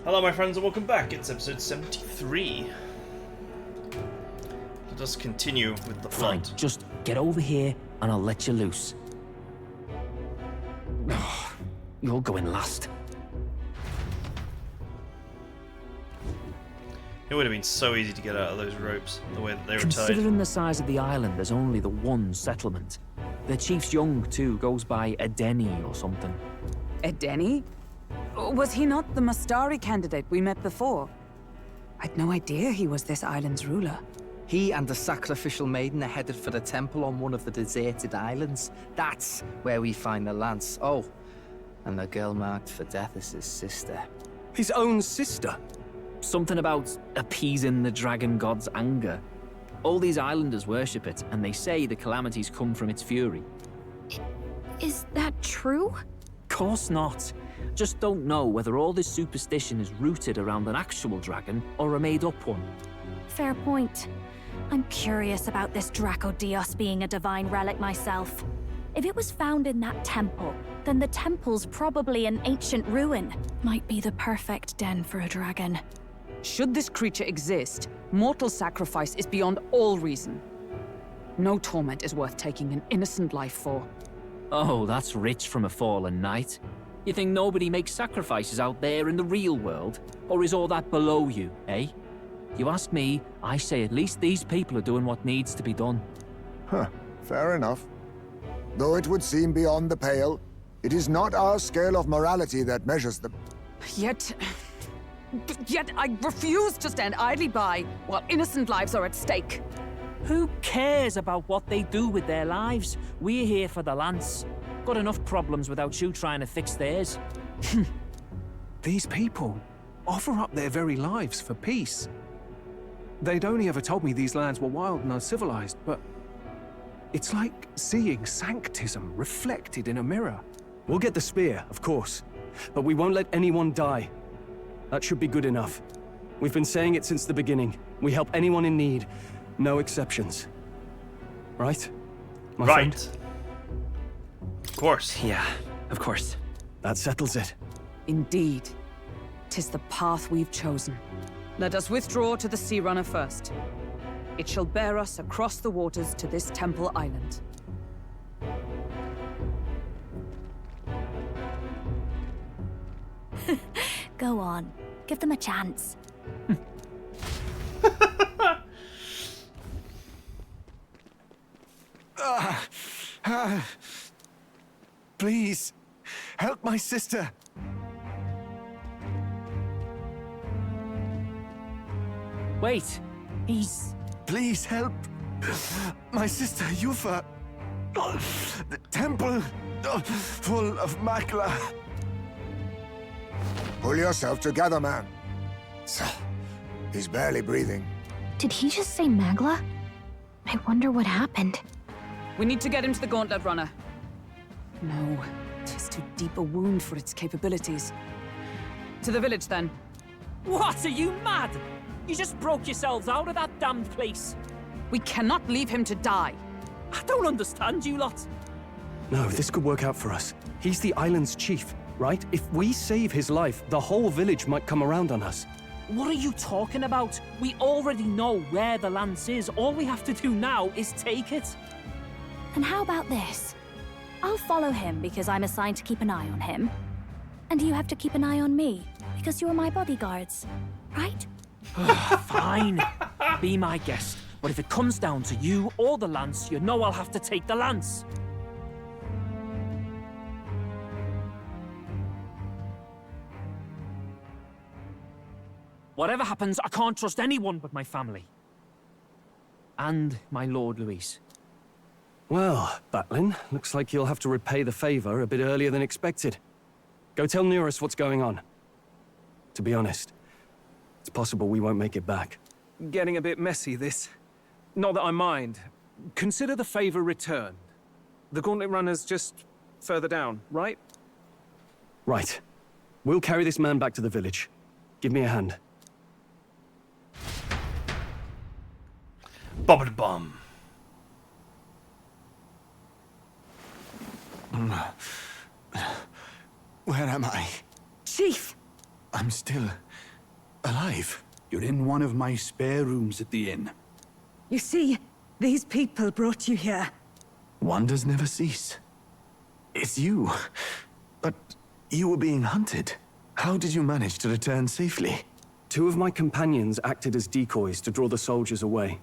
Hello my friends and welcome back, it's episode 73. Let us continue with the Fine, plot. just get over here and I'll let you loose. You're going last. It would have been so easy to get out of those ropes, the way that they were tied. Considering the size of the island, there's only the one settlement. The chief's young too, goes by Edeni or something. Edeni? Was he not the Mastari candidate we met before? I'd no idea he was this island's ruler. He and the sacrificial maiden are headed for the temple on one of the deserted islands. That's where we find the lance. Oh, and the girl marked for death is his sister. His own sister? Something about appeasing the dragon god's anger. All these islanders worship it, and they say the calamities come from its fury. Is that true? Course not. Just don't know whether all this superstition is rooted around an actual dragon or a made-up one. Fair point. I'm curious about this Draco Dios being a divine relic myself. If it was found in that temple, then the temple's probably an ancient ruin. Might be the perfect den for a dragon. Should this creature exist, mortal sacrifice is beyond all reason. No torment is worth taking an innocent life for. Oh, that's rich from a fallen knight. You think nobody makes sacrifices out there in the real world? Or is all that below you, eh? You ask me, I say at least these people are doing what needs to be done. Huh, fair enough. Though it would seem beyond the pale, it is not our scale of morality that measures them. Yet I refuse to stand idly by while innocent lives are at stake. Who cares about what they do with their lives? We're here for the lance. Got enough problems without you trying to fix theirs. These people offer up their very lives for peace. They'd only ever told me these lands were wild and uncivilized, but it's like seeing sanctism reflected in a mirror. We'll get the spear, of course, but we won't let anyone die. That should be good enough. We've been saying it since the beginning. We help anyone in need, no exceptions. Right? My Right. friend? Of course. Yeah, of course. That settles it. Indeed. 'Tis the path we've chosen. Let us withdraw to the Sea Runner first. It shall bear us across the waters to this temple island. Go on. Give them a chance. Please, help my sister. Wait, he's... Please help my sister Yufa. The temple full of Makla. Pull yourself together, man. He's barely breathing. Did he just say Magla? I wonder what happened. We need to get him to the Gauntlet Runner. No, 'tis too deep a wound for its capabilities. To the village, then. What, are you mad? You just broke yourselves out of that damned place. We cannot leave him to die. I don't understand you lot. No, this could work out for us. He's the island's chief, right? If we save his life, the whole village might come around on us. What are you talking about? We already know where the lance is. All we have to do now is take it. And how about this? I'll follow him because I'm assigned to keep an eye on him. And you have to keep an eye on me because you're my bodyguards, right? Fine. Be my guest. But if it comes down to you or the lance, you know I'll have to take the lance. Whatever happens, I can't trust anyone but my family. And my Lord Luis. Well, Batlin, looks like you'll have to repay the favor a bit earlier than expected. Go tell Neurus what's going on. To be honest, it's possible we won't make it back. Getting a bit messy, this. Not that I mind. Consider the favor returned. The Gauntlet Runner's just further down, right? Right. We'll carry this man back to the village. Give me a hand. Bobbity bum. Where am I? Chief! I'm still alive. You're in one of my spare rooms at the inn. You see, these people brought you here. Wonders never cease. It's you. But you were being hunted. How did you manage to return safely? 2 of my companions acted as decoys to draw the soldiers away.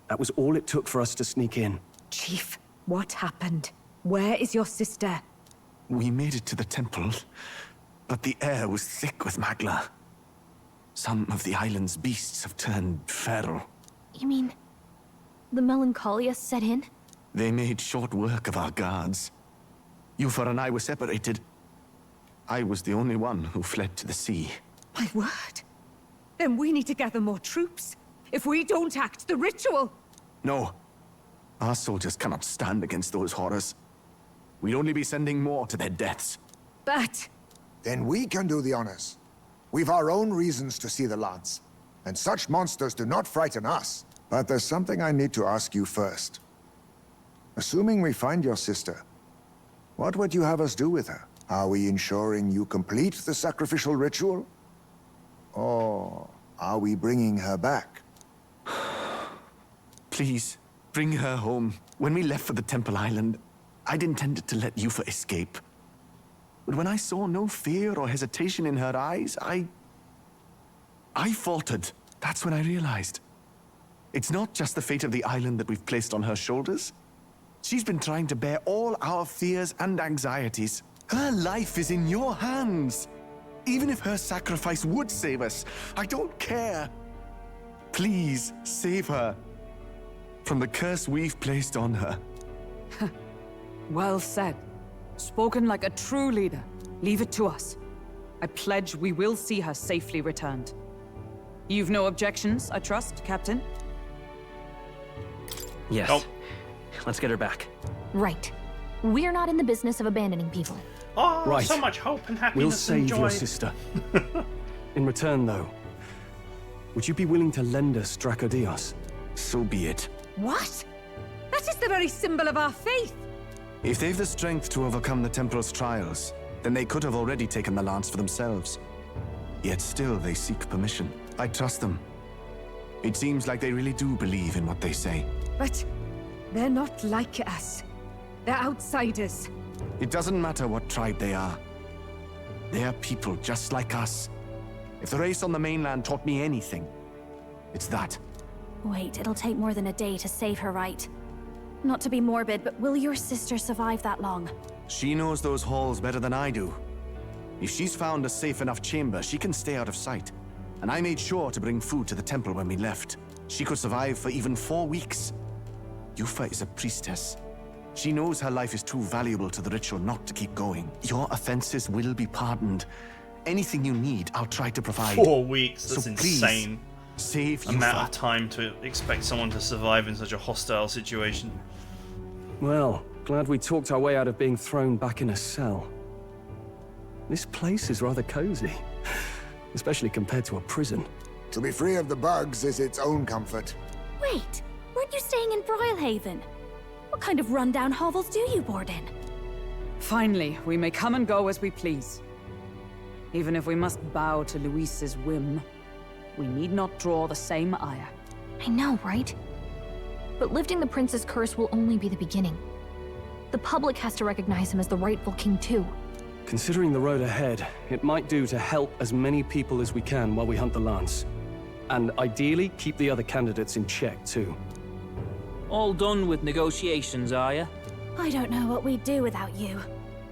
That was all it took for us to sneak in. Chief, what happened? Where is your sister? We made it to the temple, but the air was thick with magla. Some of the island's beasts have turned feral. You mean the melancholia set in? They made short work of our guards. Yufa and I were separated. I was the only one who fled to the sea. My word. Then we need to gather more troops. If we don't act, the ritual... No. Our soldiers cannot stand against those horrors. We'd only be sending more to their deaths. But... Then we can do the honors. We've our own reasons to see the lance. And such monsters do not frighten us. But there's something I need to ask you first. Assuming we find your sister, what would you have us do with her? Are we ensuring you complete the sacrificial ritual? Or are we bringing her back? Please, bring her home. When we left for the Temple Island, I'd intended to let Yufa escape. But when I saw no fear or hesitation in her eyes, I faltered. That's when I realized. It's not just the fate of the island that we've placed on her shoulders. She's been trying to bear all our fears and anxieties. Her life is in your hands. Even if her sacrifice would save us, I don't care. Please, save her from the curse we've placed on her. Well said. Spoken like a true leader. Leave it to us. I pledge we will see her safely returned. You've no objections, I trust, Captain? Yes. Nope. Let's get her back. Right. We're not in the business of abandoning people. Oh, Right. so much hope and happiness We'll and save joy. your sister. In return, though, would you be willing to lend us Dracodios? So be it. What? That is the very symbol of our faith! If they've the strength to overcome the Templars' trials, then they could have already taken the lance for themselves. Yet still they seek permission. I trust them. It seems like they really do believe in what they say. But they're not like us. They're outsiders. It doesn't matter what tribe they are. They're people just like us. If the race on the mainland taught me anything, it's that. Wait, it'll take more than a day to save her, right? Not to be morbid, but will your sister survive that long? She knows those halls better than I do. If she's found a safe enough chamber, she can stay out of sight. And I made sure to bring food to the temple when we left. She could survive for even 4 weeks. Yufa is a priestess. She knows her life is too valuable to the ritual not to keep going. Your offenses will be pardoned. Anything you need, I'll try to provide. 4 weeks, that's So please, insane. Save Amount Yufa. of time to expect someone to survive in such a hostile situation. Well, glad we talked our way out of being thrown back in a cell. This place is rather cozy, especially compared to a prison. To be free of the bugs is its own comfort. Wait, weren't you staying in Broilhaven? What kind of rundown hovels do you board in? Finally, we may come and go as we please. Even if we must bow to Luis's whim, we need not draw the same ire. I know, right? But lifting the prince's curse will only be the beginning. The public has to recognize him as the rightful king too. Considering the road ahead, it might do to help as many people as we can while we hunt the lance. And ideally, keep the other candidates in check too. All done with negotiations, are you? I don't know what we'd do without you.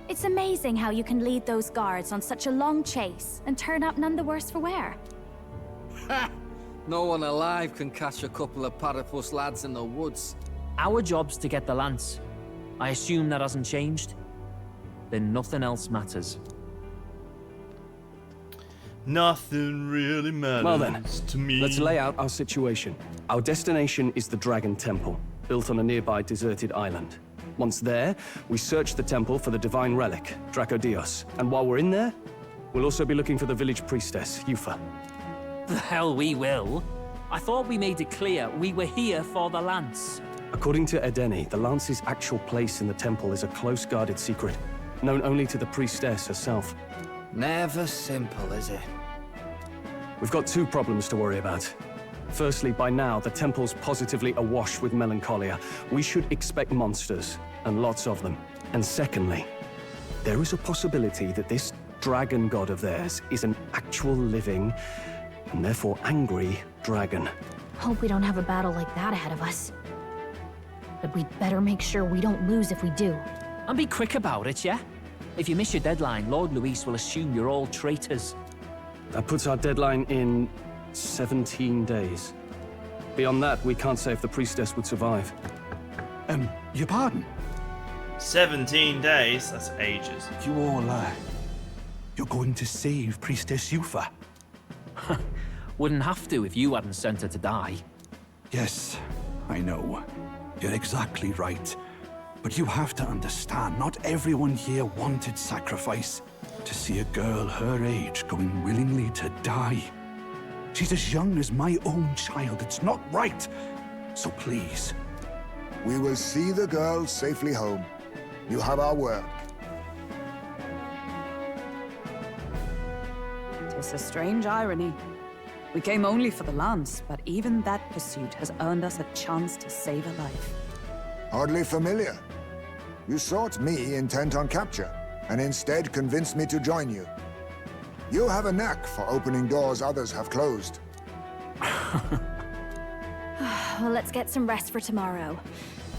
It's amazing how you can lead those guards on such a long chase and turn up none the worse for wear. Ha! No one alive can catch a couple of Parapus lads in the woods. Our job's to get the lance. I assume that hasn't changed? Then nothing else matters. Nothing really matters Well then, to me. let's lay out our situation. Our destination is the Dragon Temple, built on a nearby deserted island. Once there, we search the temple for the divine relic, Dracodios. And while we're in there, we'll also be looking for the village priestess, Yufa. The hell we will. I thought we made it clear we were here for the lance. According to Edeni, the lance's actual place in the temple is a close-guarded secret, known only to the priestess herself. Never simple, is it? We've got two problems to worry about. Firstly, by now, the temple's positively awash with melancholia. We should expect monsters, and lots of them. And secondly, there is a possibility that this dragon god of theirs is an actual living, and therefore angry, dragon. Hope we don't have a battle like that ahead of us. But we'd better make sure we don't lose if we do. And be quick about it, yeah? If you miss your deadline, Lord Luis will assume you're all traitors. That puts our deadline in 17 days. Beyond that, we can't say if the priestess would survive. Your pardon? 17 days? That's ages. You all, you're going to save Priestess Yufa? Wouldn't have to if you hadn't sent her to die. Yes, I know. You're exactly right. But you have to understand, not everyone here wanted sacrifice. To see a girl her age going willingly to die. She's as young as my own child. It's not right. So please. We will see the girl safely home. You have our word. Tis a strange irony. We came only for the lance, but even that pursuit has earned us a chance to save a life. Hardly familiar. You sought me intent on capture, and instead convinced me to join you. You have a knack for opening doors others have closed. Well, let's get some rest for tomorrow.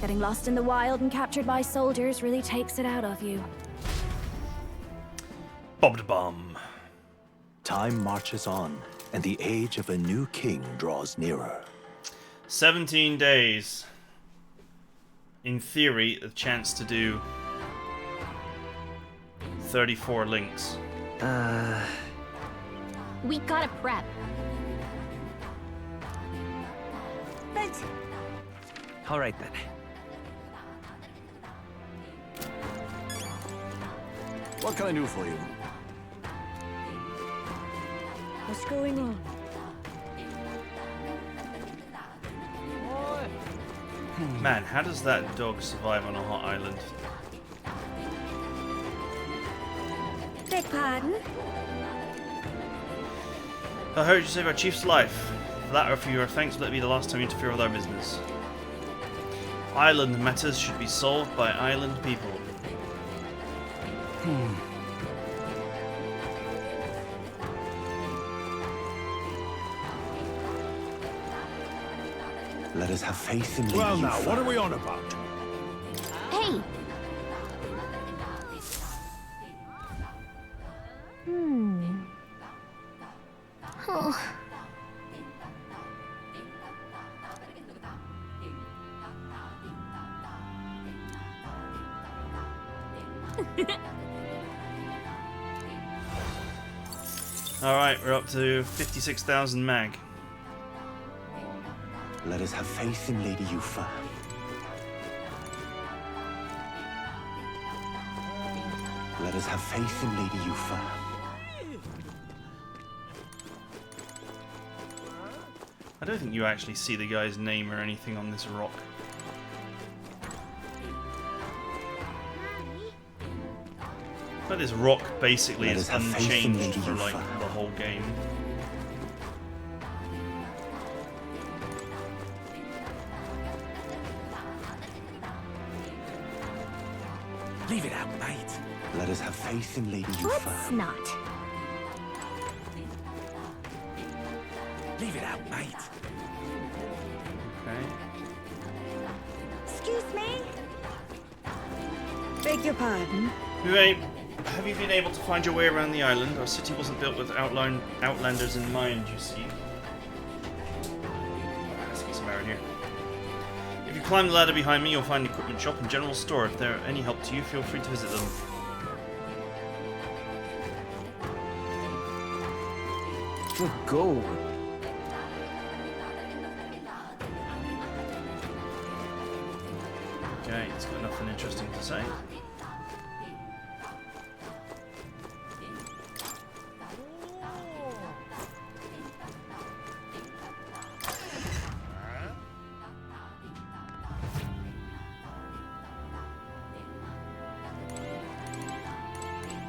Getting lost in the wild and captured by soldiers really takes it out of you. Bob the bomb. Time marches on, and the age of a new king draws nearer. 17 days. In theory, a chance to do 34 links. We gotta prep. Thanks. All right, then. What can I do for you? What's going on? Man, how does that dog survive on a hot island? Beg pardon? I heard you save our chief's life. For that or for your thanks, let it be the last time you interfere with our business. Island matters should be solved by island people. Let us have faith in Lady Well now, Yufa. what are we on about? Hey! Oh. Alright, we're up to 56,000 mag. Let us have faith in Lady Yufa. Let us have faith in Lady Yufa. I don't think you actually see the guy's name or anything on this rock. But this rock basically is unchanged for like the whole game. Leave it out, mate. Let us have faith in Lady Let's Yufa. not. Leave it out, mate. Okay. Excuse me? Beg your pardon? Anyway, have you been able to find your way around the island? Our city wasn't built with outlanders in mind, you see. Let's get some air in here. If you climb the ladder behind me, you'll find an equipment shop and general store. If they're any help to you, feel free to visit them. Good goal. Okay, it's got nothing interesting to say.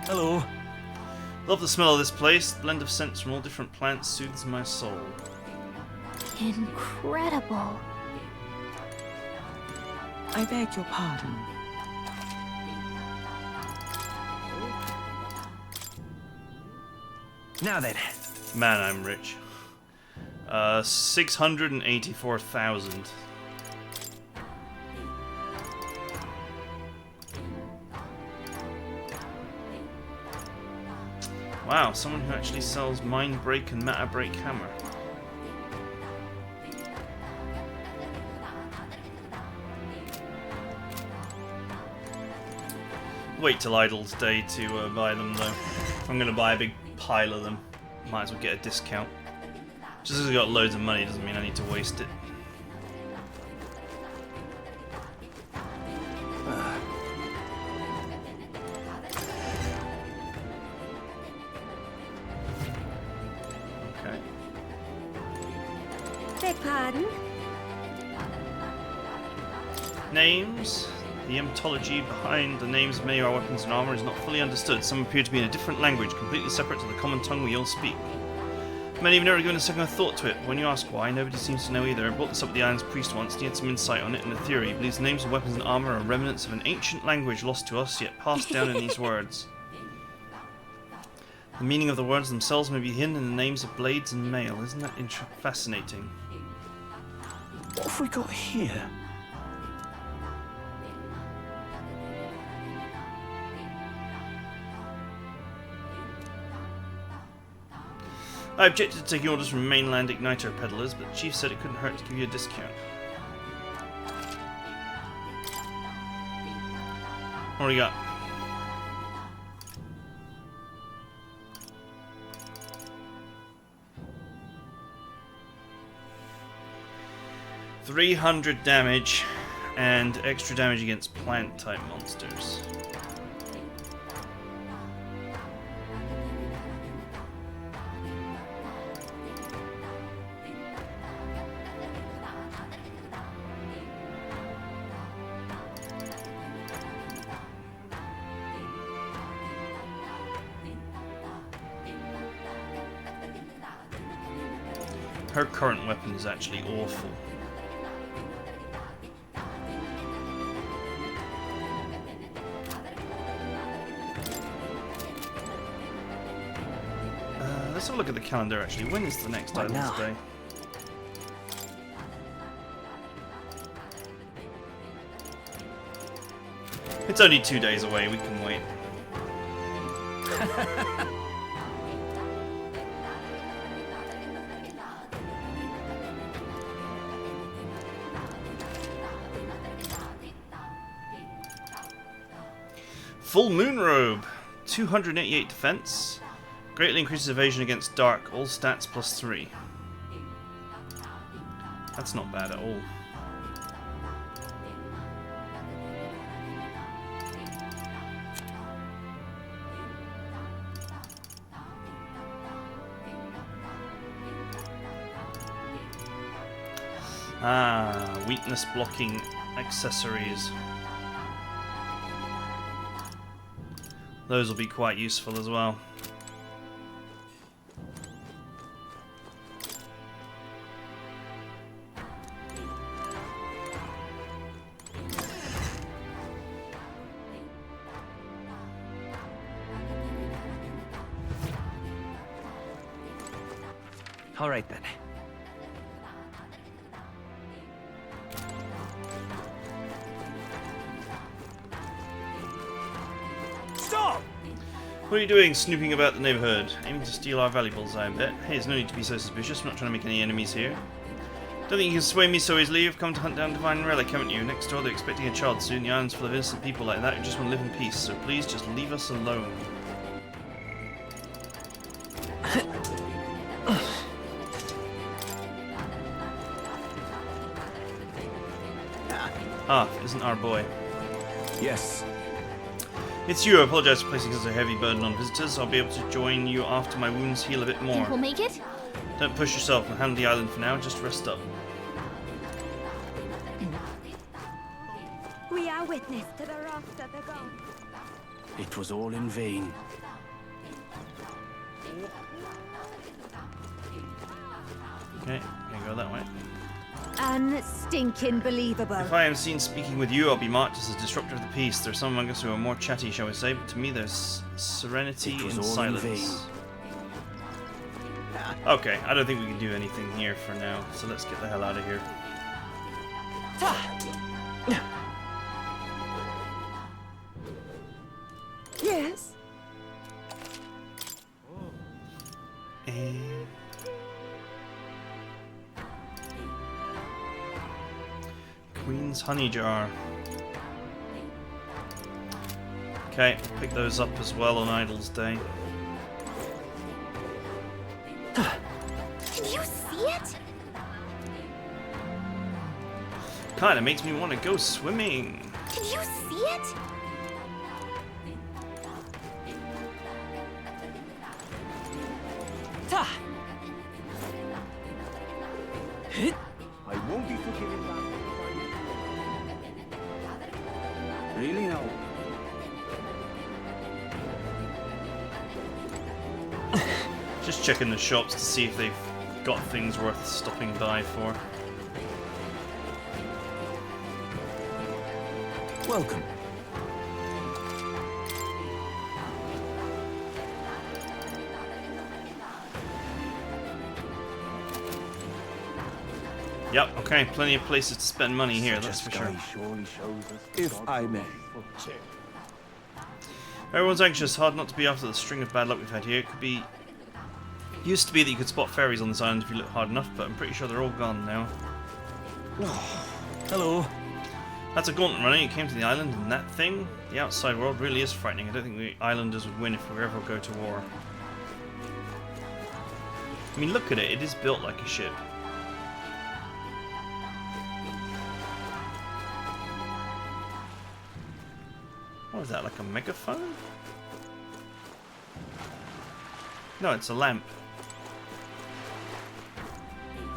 Hello. Love the smell of this place. The blend of scents from all different plants soothes my soul. Incredible. I beg your pardon. Now then. Man, I'm rich. 684,000. Wow, someone who actually sells Mind Break and Matter Break Hammer. Wait till Idle's Day to buy them though. I'm gonna buy a big pile of them. Might as well get a discount. Just because I've got loads of money doesn't mean I need to waste it. Okay. Beg pardon? Names. The etymology behind the names of many of our weapons and armor is not fully understood. Some appear to be in a different language, completely separate to the common tongue we all speak. Many have never given a second thought to it. When you ask why, nobody seems to know either. I brought this up with the island's priest once, and he had some insight on it and a theory. He believes the names of weapons and armor are remnants of an ancient language lost to us, yet passed down in these words. The meaning of the words themselves may be hidden in the names of blades and mail. Isn't that fascinating? What have we got here? I objected to taking orders from mainland igniter peddlers, but the chief said it couldn't hurt to give you a discount. What do we got? $300 damage and extra damage against plant type monsters. Her current weapon is actually awful. Let's have a look at the calendar actually. When is the next Islands Day? It's only 2 days away, we can wait. Full Moon Robe, 288 defense, greatly increases evasion against dark, all stats +3. That's not bad at all. Ah, weakness blocking accessories. Those will be quite useful as well. All right then. Stop! What are you doing, snooping about the neighborhood? Aiming to steal our valuables, I bet. Hey, there's no need to be so suspicious. I'm not trying to make any enemies here. Don't think you can sway me so easily. You've come to hunt down Divine Relic, haven't you? Next door, they're expecting a child soon. The island's full of innocent people like that who just want to live in peace. So please, just leave us alone. Ah, isn't our boy. Yes. It's you. I apologize for placing such a heavy burden on visitors. I'll be able to join you after my wounds heal a bit more. Think we'll make it? Don't push yourself and handle the island for now. Just rest up. We are witness to the wrath of the gods. It was all in vain. Okay, gonna go that way. Unstinking believable. If I am seen speaking with you, I'll be marked as a disruptor of the peace. There's some among us who are more chatty, shall we say, but to me there's serenity in silence. Okay, I don't think we can do anything here for now, so let's get the hell out of here. Yes? And... Queen's honey jar. Okay, pick those up as well on Idol's Day. Can you see it? Kinda makes me want to go swimming. Can you see it? I won't be forgiving that. Really now? Just checking the shops to see if they've got things worth stopping by for. Welcome. Yep, okay, plenty of places to spend money here, that's for sure. If I may. Everyone's anxious, hard not to be after the string of bad luck we've had here. It could be... Used to be that you could spot fairies on this island if you look hard enough, but I'm pretty sure they're all gone now. Hello. That's a gauntlet runner. You came to the island and that thing? The outside world really is frightening. I don't think we islanders would win if we ever go to war. I mean, look at it. It is built like a ship. What is that, like a megaphone? No, it's a lamp.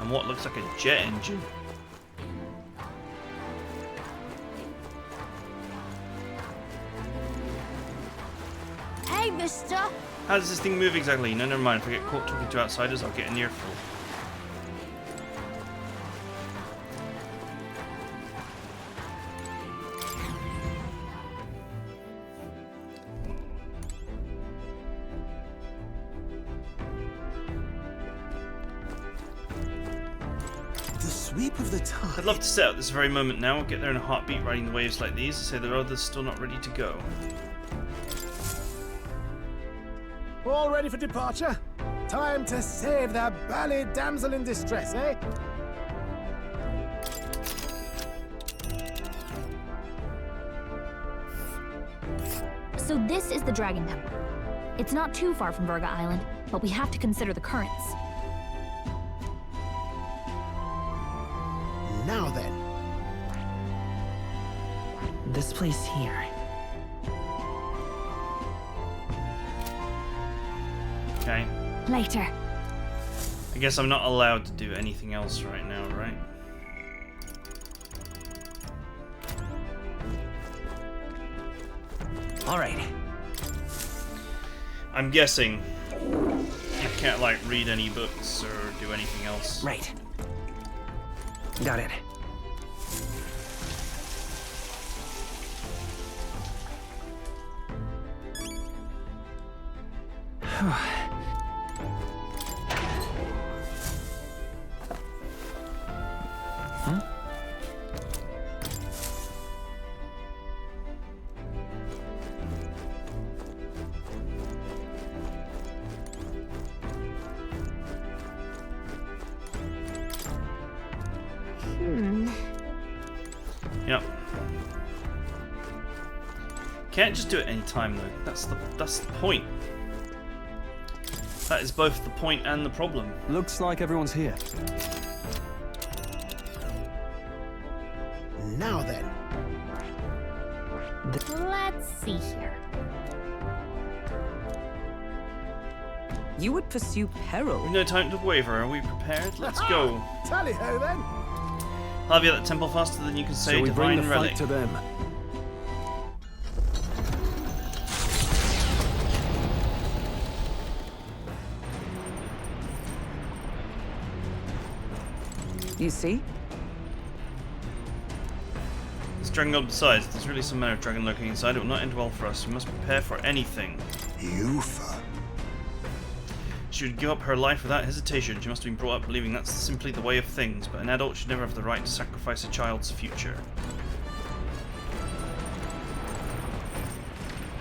And what looks like a jet engine. Hey, mister! How does this thing move exactly? No, never mind. If I get caught talking to outsiders, I'll get an earful. Sweep of the tide. I'd love to set out this very moment now, get there in a heartbeat riding the waves like these, to say there are others still not ready to go. All ready for departure? Time to save the bally damsel in distress, eh? So this is the Dragon Temple. It's not too far from Virga Island, but we have to consider the currents. Now then. This place here. Okay. Later. I guess I'm not allowed to do anything else right now, right? All right. I'm guessing I can't, like, read any books or do anything else. Right. Got it. Huh? Yep. Can't just do it any time though. That's the point. That is both the point and the problem. Looks like everyone's here. Now then. Let's see here. You would pursue peril? We've no time to waver. Are we prepared? Let's go. Tally-ho then. I'll be at that temple faster than you can say So we bring divine the relic. fight to them. You see? This dragon god besides, there's really some manner of dragon lurking inside. It will not end well for us. We must prepare for anything. Yufa. She would give up her life without hesitation. She must have been brought up believing that's simply the way of things, but an adult should never have the right to sacrifice a child's future.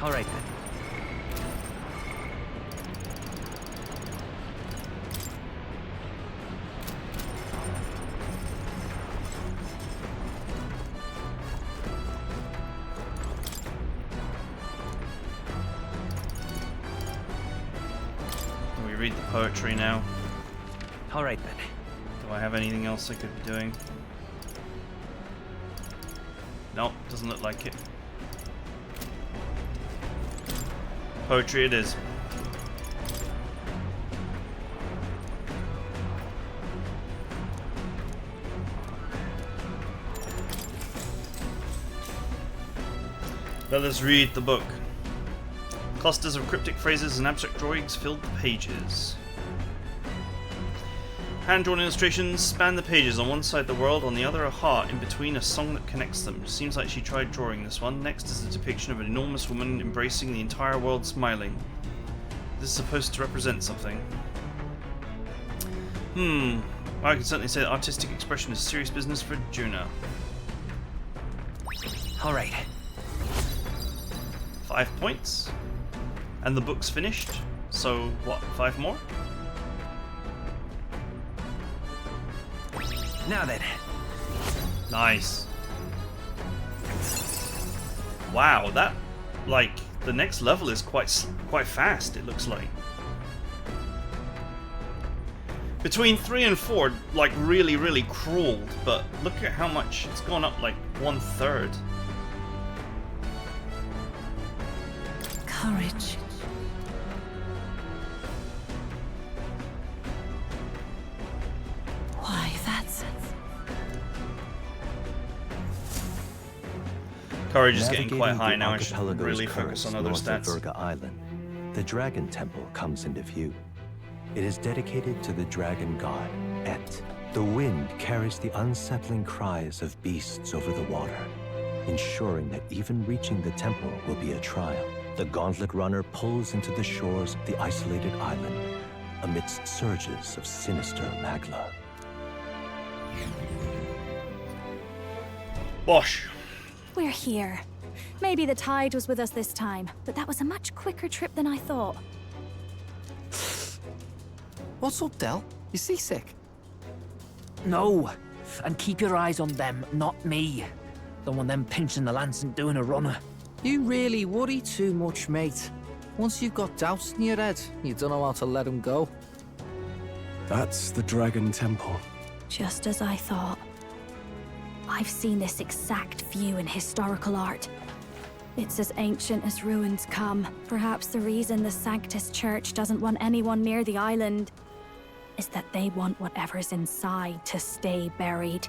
All right then. Read the poetry now. All right then. Do I have anything else I could be doing? Nope, doesn't look like it. Poetry it is. Let us read the book. Clusters of cryptic phrases and abstract drawings filled the pages. Hand-drawn illustrations span the pages. On one side the world, on the other a heart, in between a song that connects them. Seems like she tried drawing this one. Next is a depiction of an enormous woman embracing the entire world smiling. This is supposed to represent something. Well, I can certainly say that artistic expression is serious business for Juna. All right. 5 points. And the book's finished, so what, 5 more? Now then. Nice. Wow, that, like, the next level is quite fast, it looks like. Between 3 and 4, like, really crawled, but look at how much, it's gone up like 1/3. Courage. Why, that's... Courage is getting quite high Navigating now. the I should archipelago's really focus on currents other north of stats. Virga Island, the Dragon Temple comes into view. It is dedicated to the dragon god, Et. The wind carries the unsettling cries of beasts over the water, ensuring that even reaching the temple will be a trial. The gauntlet runner pulls into the shores of the isolated island amidst surges of sinister magla. Bosh. We're here. Maybe the tide was with us this time, but that was a much quicker trip than I thought. What's up, Del? You seasick? No. And keep your eyes on them, not me. Don't want them pinching the lance and doing a runner. You really worry too much, mate. Once you've got doubts in your head, you don't know how to let them go. That's the Dragon Temple. Just as I thought. I've seen this exact view in historical art. It's as ancient as ruins come. Perhaps the reason the Sanctus Church doesn't want anyone near the island is that they want whatever's inside to stay buried.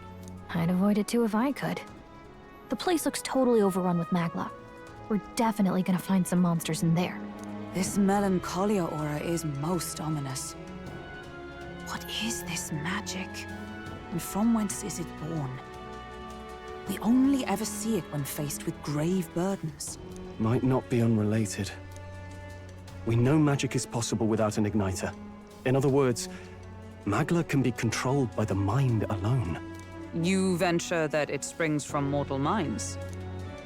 I'd avoid it too if I could. The place looks totally overrun with magla. We're definitely gonna find some monsters in there. This melancholia aura is most ominous. What is this magic? And from whence is it born? We only ever see it when faced with grave burdens. Might not be unrelated. We know magic is possible without an igniter. In other words, magla can be controlled by the mind alone. You venture that it springs from mortal minds?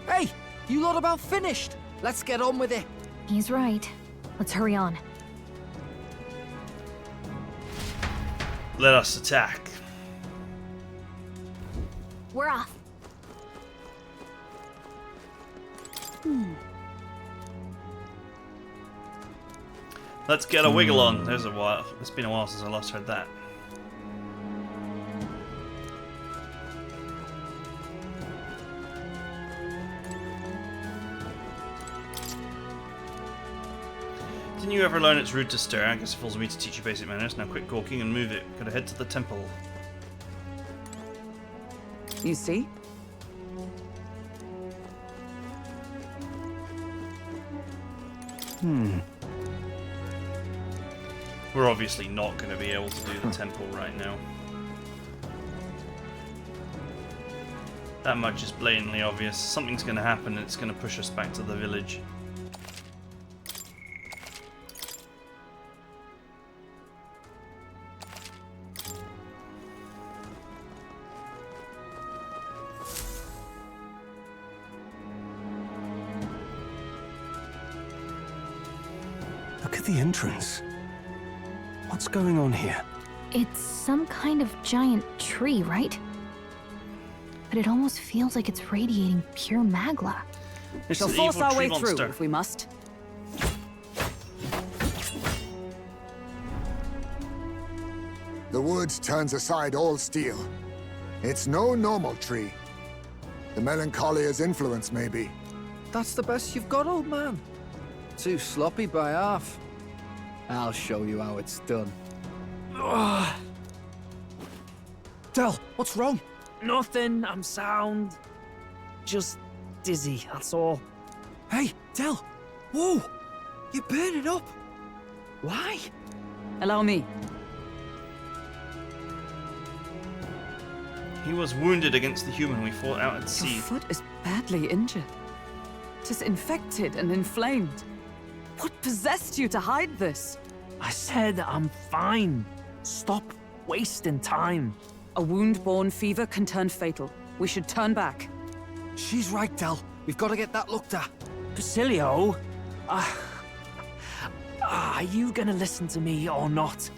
Hey, you lot about finished. Let's get on with it. He's right. Let's hurry on. Let us attack. We're off. Let's get a wiggle on. There's a while. It's been a while since I last heard that. Didn't you ever learn it's rude to stare? I guess it falls on me to teach you basic manners. Now quit gawking and move it. Gotta head to the temple. You see? We're obviously not going to be able to do the temple right now. That much is blatantly obvious. Something's going to happen and it's going to push us back to the village. Look at the entrance. What's going on here? It's some kind of giant tree, right? But it almost feels like it's radiating pure magla. We shall force our way through if we must. The wood turns aside all steel. It's no normal tree. The Melancholia's influence, maybe. That's the best you've got, old man. Too sloppy by half. I'll show you how it's done. Del, what's wrong? Nothing, I'm sound. Just dizzy, that's all. Hey, Del! Whoa! You're burning up! Why? Allow me. He was wounded against the human we fought out at sea. Your foot is badly injured. It is infected and inflamed. What possessed you to hide this? I said I'm fine. Stop wasting time. A wound-borne fever can turn fatal. We should turn back. She's right, Del. We've got to get that looked at. Basilio? Are you gonna listen to me or not?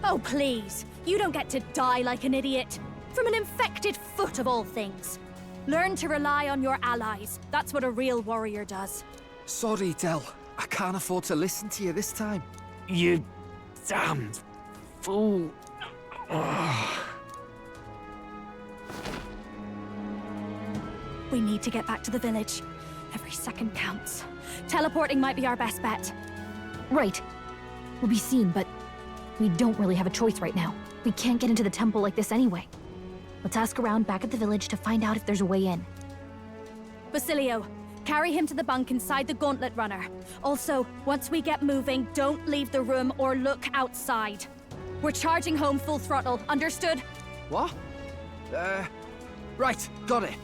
Oh, please. You don't get to die like an idiot. From an infected foot of all things. Learn to rely on your allies. That's what a real warrior does. Sorry, Del. I can't afford to listen to you this time. You damned fool. We need to get back to the village. Every second counts. Teleporting might be our best bet. Right. We'll be seen, but we don't really have a choice right now. We can't get into the temple like this anyway. Let's ask around back at the village to find out if there's a way in. Basilio, carry him to the bunk inside the gauntlet runner. Also, once we get moving, don't leave the room or look outside. We're charging home full throttle, understood? What? Right, got it.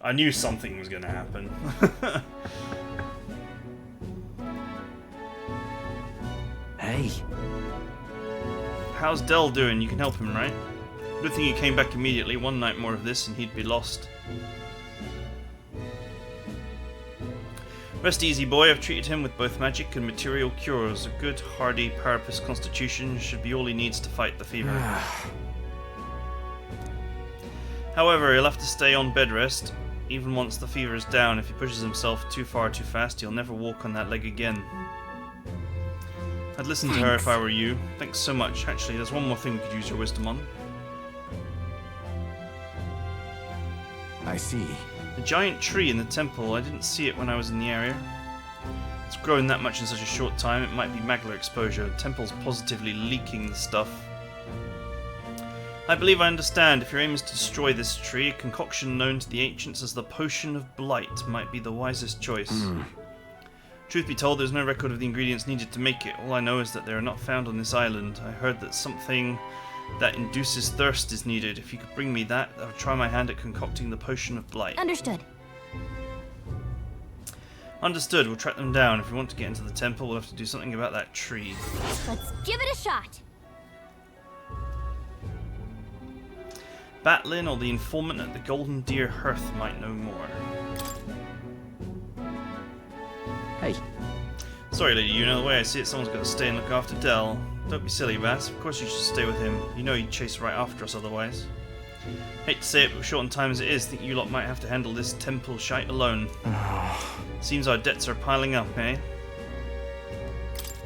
I knew something was going to happen. Hey. How's Del doing? You can help him, right? Good thing he came back immediately. One night more of this and he'd be lost. Rest easy, boy. I've treated him with both magic and material cures. A good, hardy, parapus constitution should be all he needs to fight the fever. However, he'll have to stay on bed rest. Even once the fever is down, if he pushes himself too far too fast, he'll never walk on that leg again. I'd listen to her if I were you. Thanks so much. Actually, there's one more thing we could use your wisdom on. I see. The giant tree in the temple, I didn't see it when I was in the area. It's grown that much in such a short time, it might be magla exposure. The temple's positively leaking the stuff. I believe I understand. If your aim is to destroy this tree, a concoction known to the ancients as the Potion of Blight might be the wisest choice. Truth be told, there's no record of the ingredients needed to make it. All I know is that they are not found on this island. I heard that something that induces thirst is needed. If you could bring me that, I'll try my hand at concocting the Potion of Blight. Understood. Understood. We'll track them down. If we want to get into the temple, we'll have to do something about that tree. Let's give it a shot. Batlin or the informant at the Golden Deer Hearth might know more. Hey. Sorry, lady, the way I see it, someone's got to stay and look after Del. Don't be silly, Bass. Of course you should stay with him. You know he'd chase right after us otherwise. Hate to say it, but short on time as it is, think you lot might have to handle this temple shite alone. Seems our debts are piling up, eh?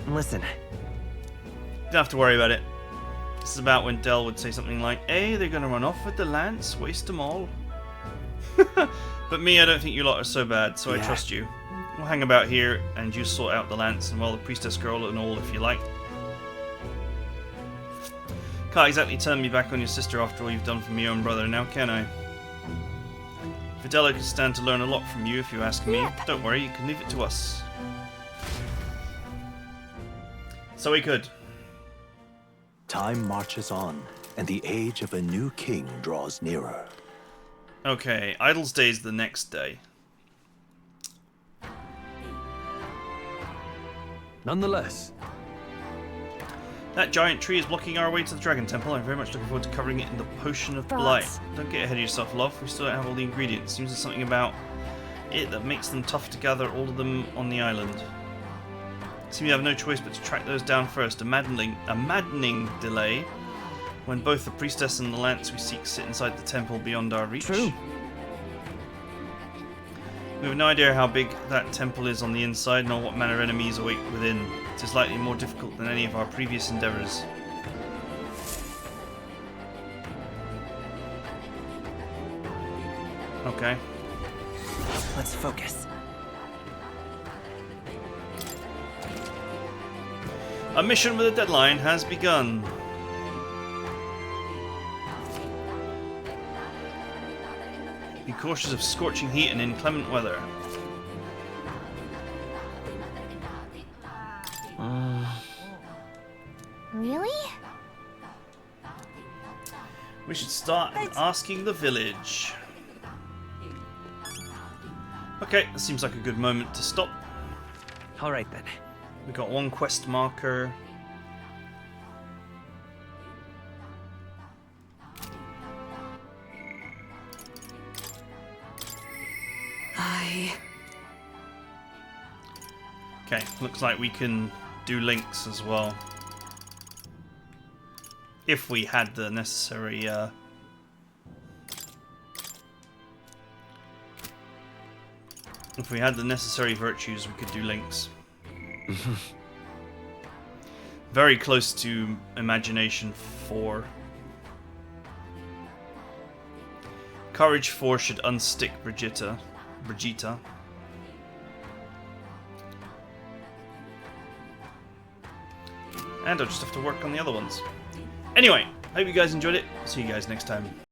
Listen. Don't have to worry about it. This is about when Del would say something like, "Hey, they're gonna run off with the lance, waste them all." But me, I don't think you lot are so bad, so I trust you. We'll hang about here, and you sort out the lance, and well, the priestess girl and all, if you like. Can't exactly turn me back on your sister after all you've done for me own brother, now can I? Fidela could stand to learn a lot from you, if you ask me. Don't worry, you can leave it to us. So we could. Time marches on, and the age of a new king draws nearer. Okay, Idle's Day is the next day. Nonetheless, That giant tree is blocking our way to the Dragon Temple. I'm very much looking forward to covering it in the Potion of Blight. Don't get ahead of yourself, love. We still don't have all the ingredients. Seems there's something about it that makes them tough to gather all of them on the island. Seems we have no choice but to track those down first. A maddening delay when both the priestess and the lance we seek sit inside the temple beyond our reach. True. We have no idea how big that temple is on the inside, nor what manner enemies await within. It is likely more difficult than any of our previous endeavours. Okay. Let's focus. A mission with a deadline has begun. Be cautious of scorching heat and inclement weather. Really? We should start asking the village. Okay, that seems like a good moment to stop. Alright then. We got one quest marker. Okay, looks like we can do links as well. If we had the necessary virtues, we could do links. Very close to Imagination 4. Courage 4 should unstick Brigitta. And I'll just have to work on the other ones. Anyway, hope you guys enjoyed it. See you guys next time.